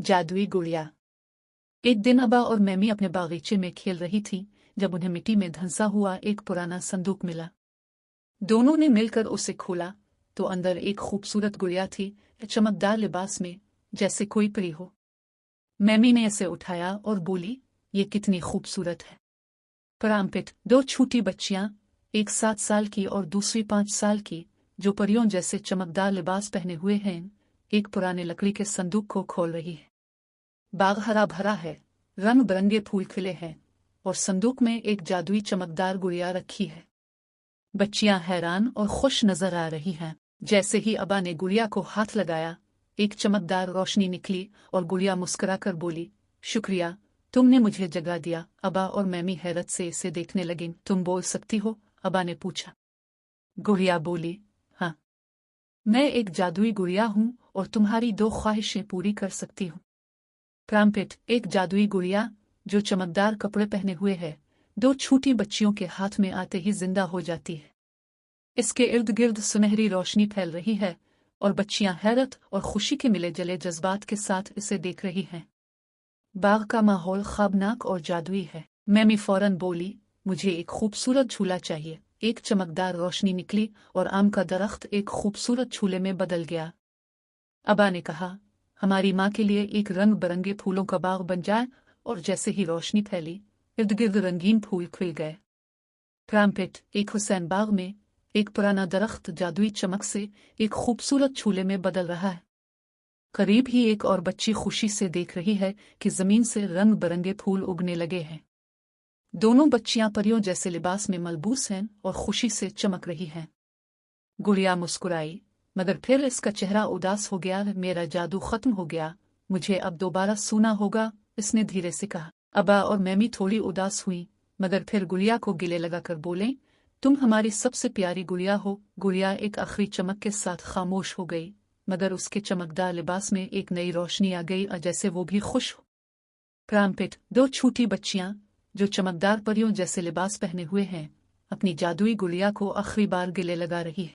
जादुई गुड़िया। एक दिन अबा और मैमी अपने बागीचे में खेल रही थी जब उन्हें मिट्टी में धंसा हुआ एक पुराना संदूक मिला। दोनों ने मिलकर उसे खोला तो अंदर एक खूबसूरत गुड़िया थी, चमकदार लिबास में, जैसे कोई परी हो। मैमी ने इसे उठाया और बोली, ये कितनी खूबसूरत है। परांपिट, दो छोटी बच्चियां, एक 7 साल की और दूसरी 5 साल की, जो परियों जैसे चमकदार लिबास पहने हुए हैं, एक पुराने लकड़ी के संदूक को खोल रही है। बाग हरा भरा है, रंग बिरंगे फूल खिले हैं और संदूक में एक जादुई चमकदार गुड़िया रखी है। बच्चियां हैरान और खुश नजर आ रही हैं। जैसे ही अबा ने गुड़िया को हाथ लगाया, एक चमकदार रोशनी निकली और गुड़िया मुस्कुराकर बोली, शुक्रिया, तुमने मुझे जगा दिया। अबा और मैमी हैरत से इसे देखने लगे। तुम बोल सकती हो? अबा ने पूछा। गुड़िया बोली, हाँ, मैं एक जादुई गुड़िया हूँ और तुम्हारी 2 ख्वाहिशें पूरी कर सकती हूँ। प्राम्पिट, एक जादुई गुड़िया जो चमकदार कपड़े पहने हुए है 2 छोटी बच्चियों के हाथ में आते ही जिंदा हो जाती है। इसके इर्द गिर्द सुनहरी रोशनी फैल रही है और बच्चियां हैरत और खुशी के मिले जले जज्बात के साथ इसे देख रही हैं। बाग का माहौल ख्वाबनाक और जादुई है। मैमी फौरन बोली, मुझे एक खूबसूरत झूला चाहिए। एक चमकदार रोशनी निकली और आम का दरख्त एक खूबसूरत झूले में बदल गया। अबा ने कहा, हमारी माँ के लिए एक रंग बिरंगे फूलों का बाग बन जाए। और जैसे ही रोशनी फैली, इर्द गिर्द रंगीन फूल खिल गए। प्राम्पिट, एक हुसैन बाग में एक पुराना दरख्त जादुई चमक से एक खूबसूरत झूले में बदल रहा है। करीब ही एक और बच्ची खुशी से देख रही है कि जमीन से रंग बिरंगे फूल उगने लगे हैं। दोनों बच्चियां परियों जैसे लिबास में मलबूस हैं और खुशी से चमक रही हैं। गुड़िया मुस्कुराई, मगर फिर इसका चेहरा उदास हो गया। मेरा जादू खत्म हो गया, मुझे अब दोबारा सोना होगा, इसने धीरे से कहा। अबा और मैमी थोड़ी उदास हुई, मगर फिर गुड़िया को गिले लगाकर बोले, तुम हमारी सबसे प्यारी गुड़िया हो। गुड़िया एक आखिरी चमक के साथ खामोश हो गई, मगर उसके चमकदार लिबास में एक नई रोशनी आ गई और जैसे वो भी खुश हो। प्राम्पिट, 2 छोटी बच्चियां जो चमकदार परियों जैसे लिबास पहने हुए हैं, अपनी जादुई गुड़िया को आखिरी बार गिले लगा रही है।